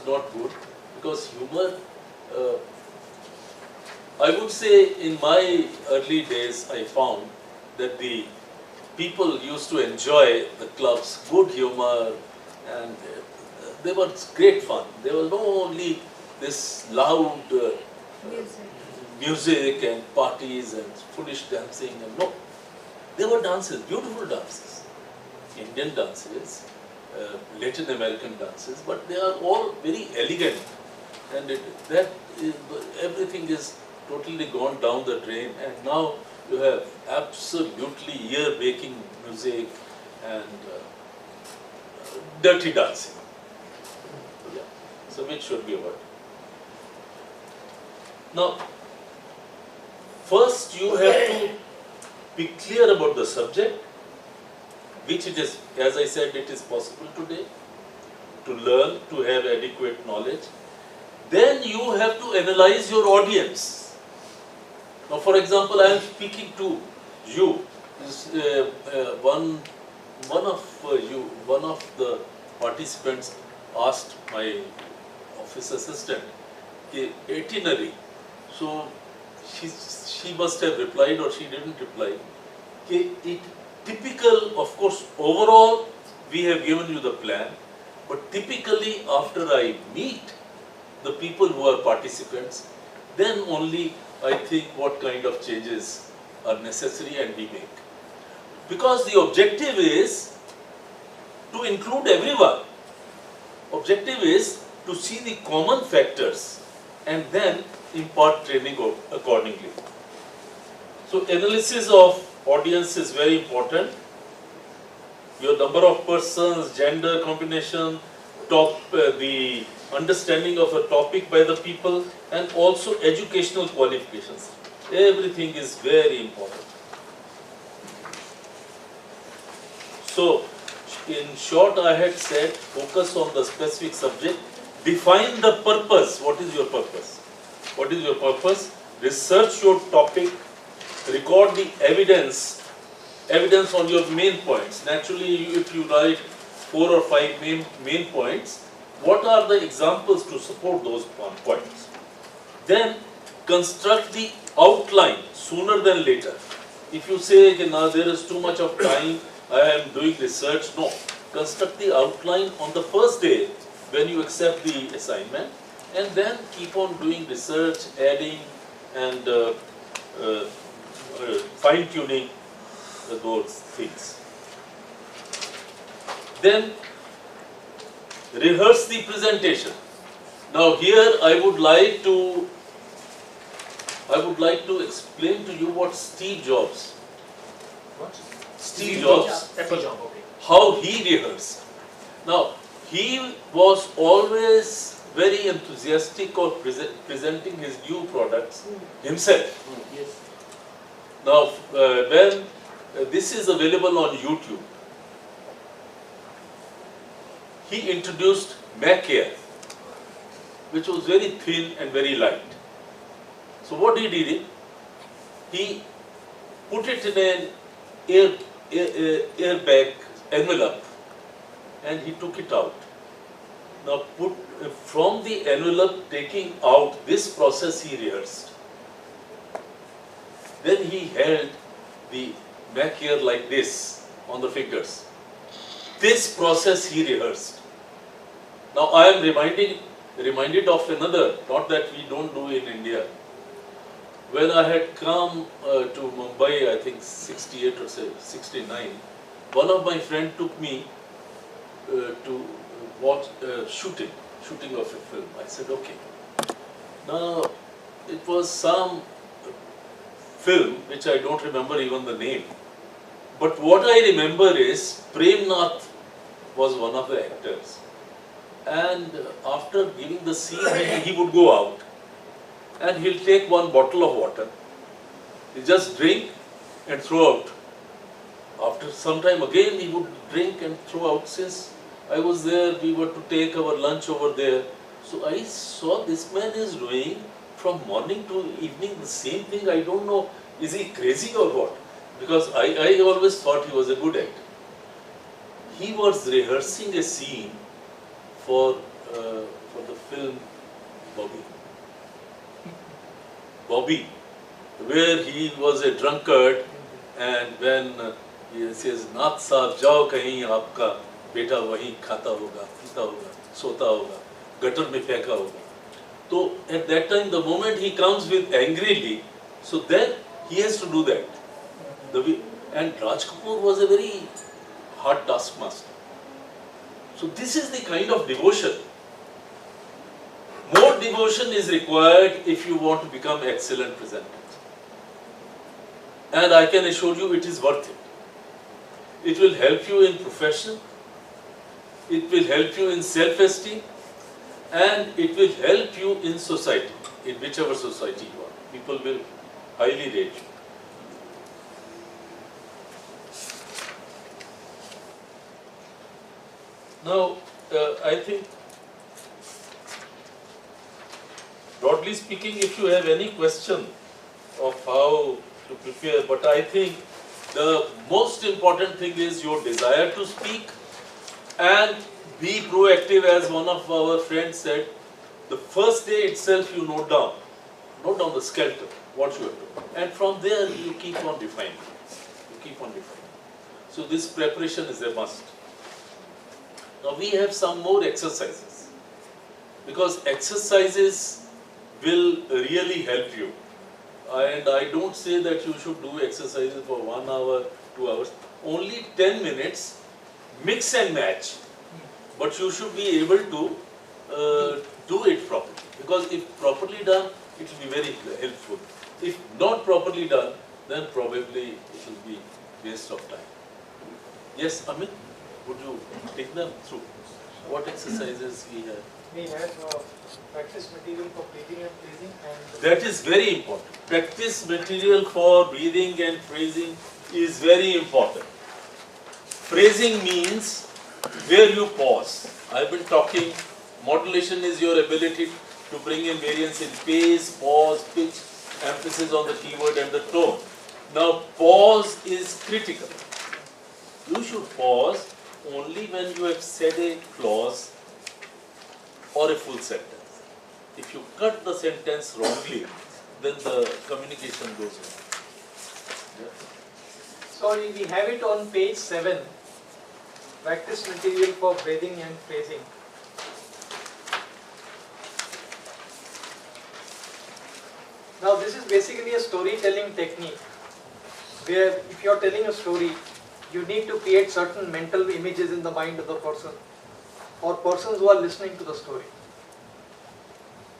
was not good, because humor, I would say in my early days I found that the people used to enjoy the club's good humor, and they were great fun. There was no only this loud music and parties and foolish dancing, and no. There were dances, beautiful dances, Indian dances, Latin American dances, but they are all very elegant, and everything is totally gone down the drain, and now you have absolutely ear-breaking music and dirty dancing. Yeah. So which should be avoided. Now, first you have to be clear about the subject, which it is, as I said, it is possible today to learn, to have adequate knowledge. Then you have to analyze your audience. Now, for example, I am speaking to you. One of the participants asked my office assistant the itinerary. So she must have replied, or she didn't reply. Typical, of course, overall we have given you the plan, but typically after I meet the people who are participants, then only I think what kind of changes are necessary and we make. Because the objective is to include everyone. Objective is to see the common factors and then impart training accordingly. So analysis of audience is very important. Your number of persons, gender combination, the understanding of a topic by the people, and also educational qualifications. Everything is very important. So, in short, I had said, focus on the specific subject, define the purpose. What is your purpose? What is your purpose? Research your topic, record the evidence on your main points. Naturally, if you write 4 or 5 main points, what are the examples to support those points? Then construct the outline sooner than later. If you say, now there is too much of time, I am doing research, no. Construct the outline on the first day when you accept the assignment, and then keep on doing research, adding and fine-tuning those things. Then rehearse the presentation. Now here I would like to explain to you what Steve Jobs. What? Steve Jobs. Apple job, okay. How he rehearsed. Now he was always very enthusiastic of presenting his new products himself. Yes. Now when this is available on YouTube, he introduced Mac Air, which was very thin and very light. So what he did, he put it in an airbag envelope and he took it out. Now from the envelope taking out, this process he rehearsed. Then he held the Mac Air like this on the fingers. This process he rehearsed. Now I am reminded of another, not that we don't do in India. When I had come to Mumbai, I think 68 or 69, one of my friends took me to watch shooting of a film. I said, okay. Now it was some film which I don't remember even the name. But what I remember is Prem Nath was one of the actors. And after giving the scene, he would go out and he'll take one bottle of water. He'll just drink and throw out. After some time again he would drink and throw out. Since I was there, we were to take our lunch over there. So I saw this man is doing from morning to evening the same thing. I don't know, is he crazy or what? Because I always thought he was a good actor. He was rehearsing a scene for the film Bobby. Bobby, where he was a drunkard, and when he says, Nath साहब जाओ कहीं आपका बेटा वहीं खाता होगा, पीता होगा, सोता होगा, gutter में फेंका होगा. So at that time, the moment he comes with angrily, so then he has to do that. And Raj Kapoor was a very hard taskmaster. So this is the kind of devotion. More devotion is required if you want to become excellent presenters. And I can assure you it is worth it. It will help you in profession, it will help you in self-esteem, and it will help you in society, in whichever society you are. People will highly rate you. Now, I think, broadly speaking, if you have any question of how to prepare, but I think the most important thing is your desire to speak and be proactive. As one of our friends said, the first day itself you note down the skeleton, what you have to do, and from there you keep on refining. So this preparation is a must. Now we have some more exercises, because exercises will really help you. And I don't say that you should do exercises for 1 hour, 2 hours, only 10 minutes, mix and match. But you should be able to do it properly, because if properly done, it will be very helpful. If not properly done, then probably it will be waste of time. Yes, Amit, would you take them through? What exercises we have? We have practice material for breathing and phrasing. And that is very important. Practice material for breathing and phrasing is very important. Phrasing means where you pause. I've been talking, modulation is your ability to bring in variance in pace, pause, pitch, emphasis on the keyword and the tone. Now pause is critical. You should pause only when you have said a clause or a full sentence. If you cut the sentence wrongly, then the communication goes wrong. Yeah. So we have it on page 7, practice material for breathing and phrasing. Now this is basically a storytelling technique, where if you are telling a story, you need to create certain mental images in the mind of the person or persons who are listening to the story.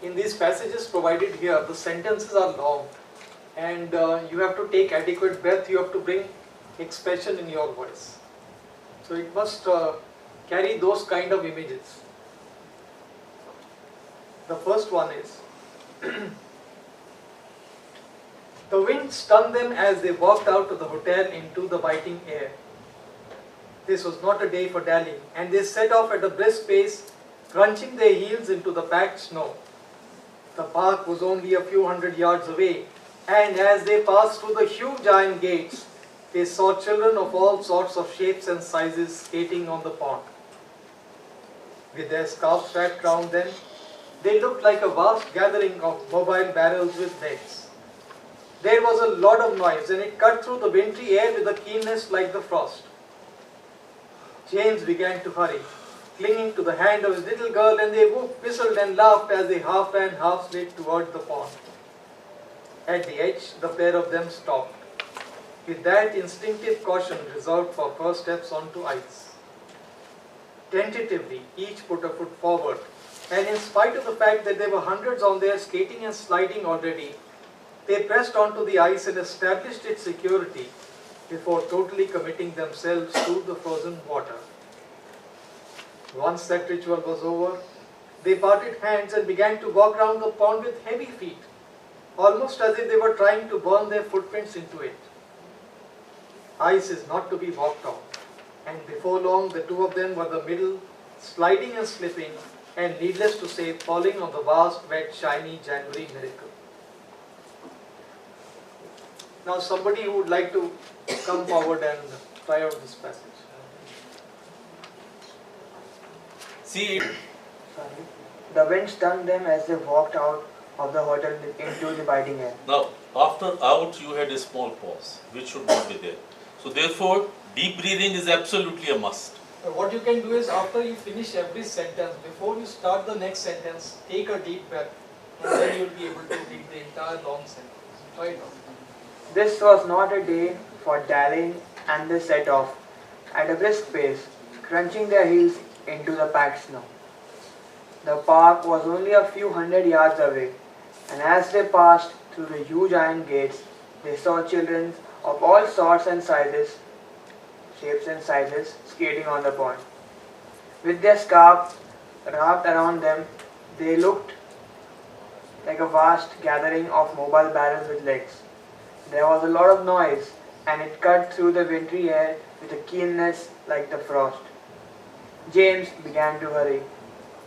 In these passages provided here, the sentences are long, and you have to take adequate breath, you have to bring expression in your voice. So it must carry those kind of images. The first one is, the wind stunned them as they walked out of the hotel into the biting air. This was not a day for dallying, and they set off at a brisk pace, crunching their heels into the packed snow. The park was only a few hundred yards away, and as they passed through the huge iron gates, they saw children of all sorts of shapes and sizes skating on the pond. With their scarves wrapped round them, they looked like a vast gathering of mobile barrels with legs. There was a lot of noise, and it cut through the wintry air with a keenness like the frost. James began to hurry, clinging to the hand of his little girl, and they whistled and laughed as they half ran, half slid toward the pond. At the edge, the pair of them stopped, with that instinctive caution reserved for first steps onto ice. Tentatively, each put a foot forward, and in spite of the fact that there were hundreds on there skating and sliding already, they pressed onto the ice and established its security before totally committing themselves to the frozen water. Once that ritual was over, they parted hands and began to walk round the pond with heavy feet, almost as if they were trying to burn their footprints into it. Ice is not to be walked on, and before long the two of them were the middle, sliding and slipping, and needless to say, falling on the vast, wet, shiny January miracle. Now somebody who would like to come forward and try out this passage. See, The wind stung them as they walked out of the hotel into the biting air. Now, after out, you had a small pause, which should not be there. So, therefore, deep breathing is absolutely a must. What you can do is, after you finish every sentence, before you start the next sentence, take a deep breath, and then you will be able to read the entire long sentence. Try it out. This was not a day for dallying, and they set off at a brisk pace, crunching their heels into the packed snow. The park was only a few hundred yards away, and as they passed through the huge iron gates, they saw children of all sorts and sizes, shapes and sizes, skating on the pond. With their scarves wrapped around them, they looked like a vast gathering of mobile barrels with legs. There was a lot of noise, and it cut through the wintry air with a keenness like the frost. James began to hurry,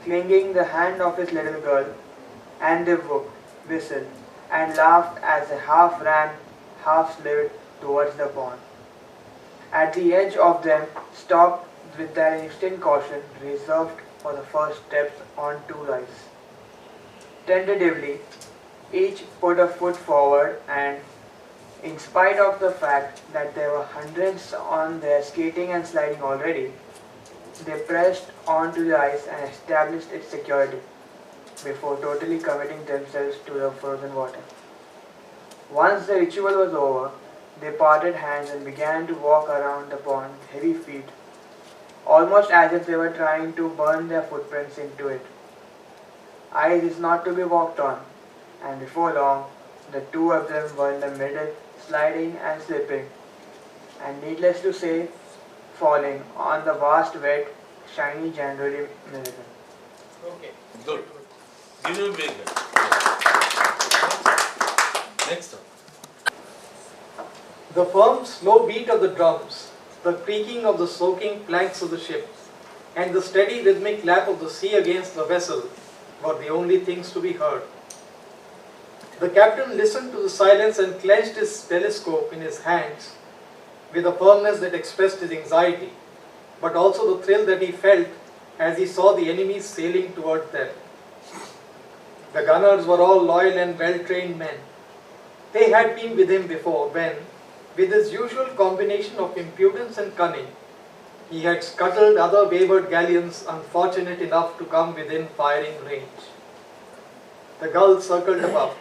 clinging the hand of his little girl, and they whooped, whistled, and laughed as they half ran, half slid towards the pond. At the edge of them, stopped with that instant caution reserved for the first steps on two ice. Tentatively, each put a foot forward, and in spite of the fact that there were hundreds on there skating and sliding already, they pressed onto the ice and established its security before totally committing themselves to the frozen water. Once the ritual was over, they parted hands and began to walk around the pond with heavy feet, almost as if they were trying to burn their footprints into it. Ice is not to be walked on, and before long, the two of them were in the middle, sliding and slipping, and needless to say, falling on the vast, wet, shiny January miracle. Okay. Good. Give him a big hand. Next up. The firm, slow beat of the drums, the creaking of the soaking planks of the ship, and the steady rhythmic lap of the sea against the vessel were the only things to be heard. The captain listened to the silence and clenched his telescope in his hands with a firmness that expressed his anxiety, but also the thrill that he felt as he saw the enemies sailing toward them. The gunners were all loyal and well-trained men. They had been with him before when, with his usual combination of impudence and cunning, he had scuttled other wayward galleons unfortunate enough to come within firing range. The gulls circled above,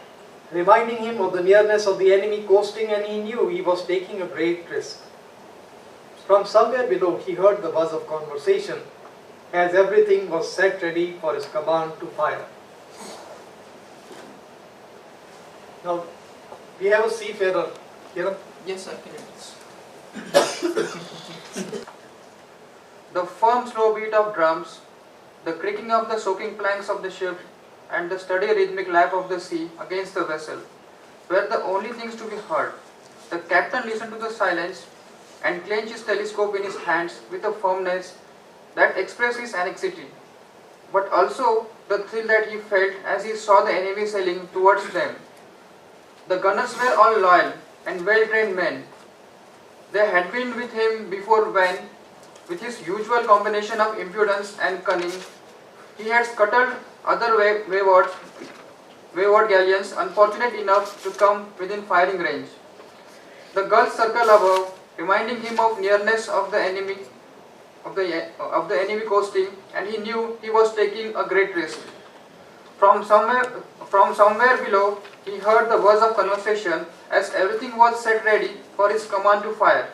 reminding him of the nearness of the enemy coasting, and he knew he was taking a great risk. From somewhere below he heard the buzz of conversation as everything was set ready for his command to fire. Now, we have a seafarer here. Yes, I can do this. The firm slow beat of drums, the creaking of the soaking planks of the ship, and the steady rhythmic lap of the sea against the vessel were the only things to be heard. The captain listened to the silence and clenched his telescope in his hands with a firmness that expressed his anxiety, but also the thrill that he felt as he saw the enemy sailing towards them. The gunners were all loyal and well-trained men. They had been with him before when, with his usual combination of impudence and cunning, he had scuttled other wayward galleons unfortunate enough to come within firing range. The gulls circled above, reminding him of nearness of the enemy coasting, and he knew he was taking a great risk. From somewhere below, he heard the buzz of conversation as everything was set ready for his command to fire.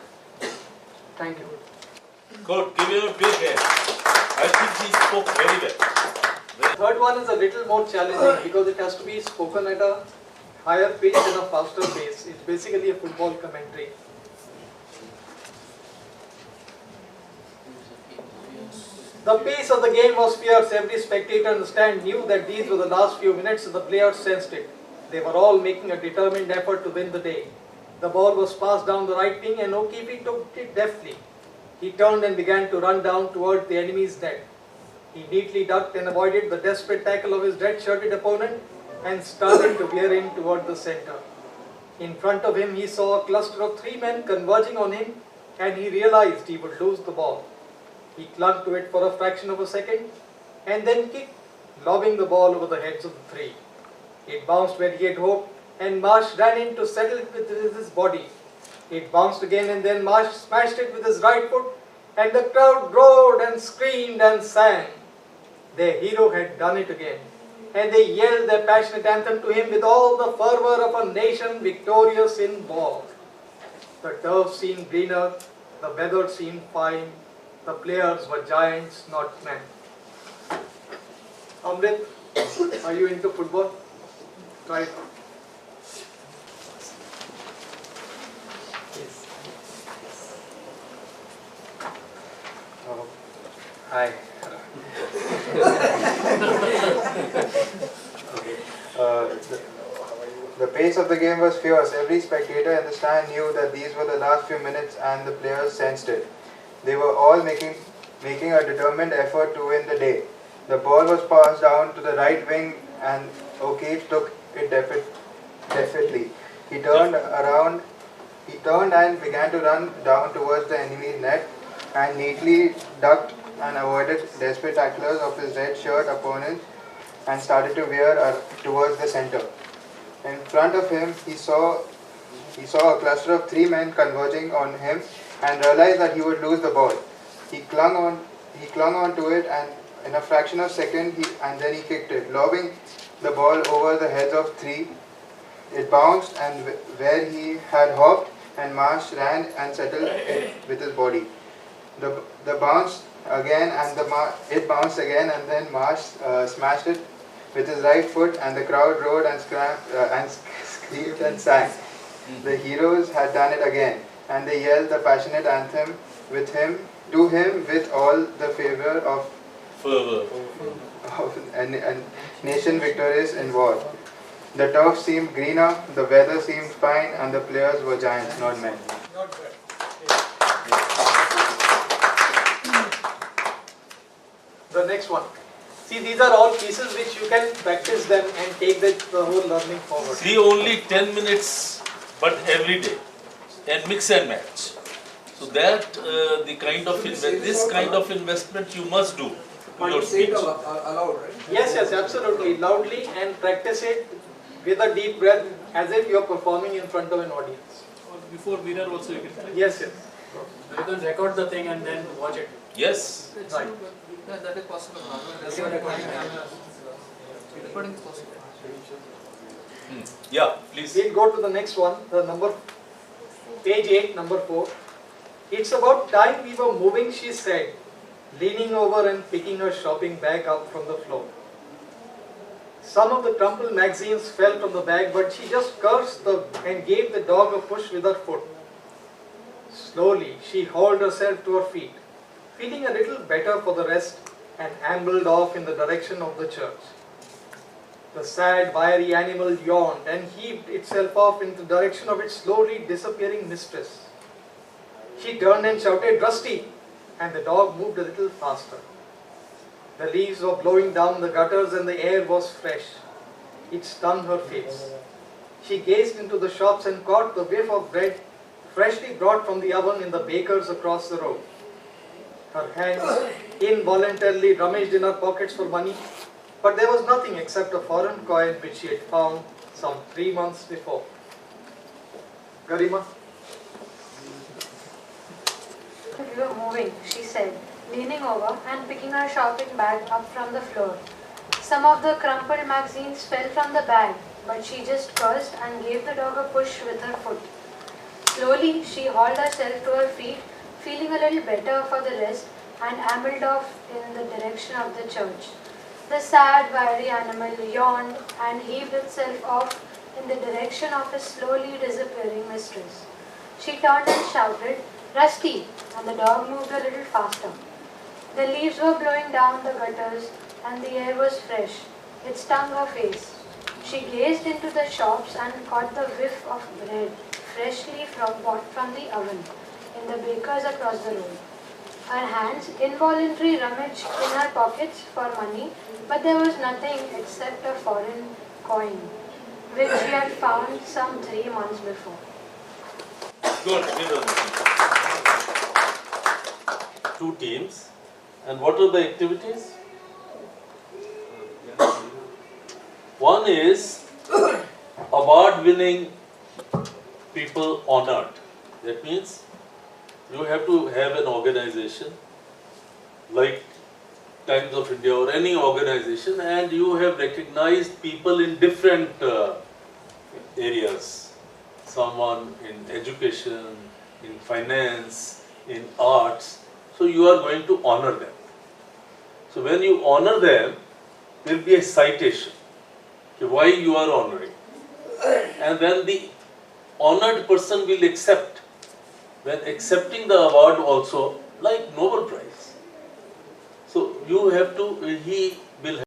Thank you. Good. Give him a big hand. I think he spoke very well. The third one is a little more challenging because it has to be spoken at a higher pitch and a faster pace. It's basically a football commentary. The pace of the game was fierce. Every spectator in the stand knew that these were the last few minutes, and the players sensed it. They were all making a determined effort to win the day. The ball was passed down the right wing, and O'Keefe took it deftly. He turned and began to run down toward the enemy's net. He neatly ducked and avoided the desperate tackle of his red-shirted opponent and started to veer in toward the center. In front of him, he saw a cluster of 3 men converging on him, and he realized he would lose the ball. He clung to it for a fraction of a second and then kicked lobbing the ball over the heads of the three. It bounced where he had hoped, and Marsh ran in to settle it with his body. It bounced again, and then Marsh smashed it with his right foot, and the crowd roared and screamed and sang. Their hero had done it again, and they yelled their passionate anthem to him with all the fervour of a nation victorious in war. The turf seemed greener, the weather seemed fine, the players were giants, not men. Amrit, are you into football? Right. Yes. Oh, hi. Okay. The pace of the game was fierce. Every spectator in the stand knew that these were the last few minutes, and the players sensed it. They were all making a determined effort to win the day. The ball was passed down to the right wing, and O'Keefe took it definitely. He turned and began to run down towards the enemy's net, and neatly ducked and avoided desperate tacklers of his red shirt opponents, and started to veer towards the centre. In front of him, he saw a cluster of three men converging on him, and realized that he would lose the ball. He clung on to it, and in a fraction of a second, then he kicked it, lobbing the ball over the heads of three. It bounced, and where he had hopped, and Marsh ran and settled it with his body. The bounce again, and it bounced again, and then Marsh smashed it with his right foot, and the crowd roared and screamed and sang. The heroes had done it again, and they yelled the passionate anthem to him with all the fervor of a nation victorious in war. The turf seemed greener, the weather seemed fine, and the players were giants, not men. Not bad. The next one. See, these are all pieces which you can practice them and take the whole learning forward. See, only 10 minutes, but every day, and mix and match. So that this kind of investment you must do to your speech. Allowed, right? Yes, absolutely. Loudly and practice it with a deep breath as if you are performing in front of an audience. Or before mirror also you can try. Yes. You can record the thing and then watch it. Yes. Right. That is possible. Recording is possible. Yeah, please. We'll go to the next one, page 8, number 4. It's about time we were moving, she said, leaning over and picking her shopping bag up from the floor. Some of the crumpled magazines fell from the bag, but she just cursed and gave the dog a push with her foot. Slowly, she hauled herself to her feet, feeling a little better for the rest, and ambled off in the direction of the church. The sad, wiry animal yawned and heaved itself off in the direction of its slowly disappearing mistress. She turned and shouted, "Rusty!" and the dog moved a little faster. The leaves were blowing down the gutters and the air was fresh. It stung her face. She gazed into the shops and caught the whiff of bread freshly brought from the oven in the baker's across the road. Her hands involuntarily rummaged in her pockets for money, but there was nothing except a foreign coin which she had found some 3 months before. Garima? We were moving, she said, leaning over and picking her shopping bag up from the floor. Some of the crumpled magazines fell from the bag, but she just cursed and gave the dog a push with her foot. Slowly, she hauled herself to her feet, feeling a little better for the rest, and ambled off in the direction of the church. The sad, wiry animal yawned and heaved itself off in the direction of his slowly disappearing mistress. She turned and shouted, "Rusty!" and the dog moved a little faster. The leaves were blowing down the gutters and the air was fresh. It stung her face. She gazed into the shops and caught the whiff of bread, freshly brought from the oven, in the baker's across the road. Her hands involuntarily rummaged in her pockets for money, but there was nothing except a foreign coin, which she had found some 3 months before. Good. Give us 2 teams. And what are the activities? One is award-winning people honored. That means you have to have an organization like Times of India or any organization, and you have recognized people in different areas. Someone in education, in finance, in arts. So you are going to honor them. So when you honor them, there will be a citation. Okay, why you are honoring. And then the honored person will accept. When accepting the award also, like Nobel Prize. So you have to, he will have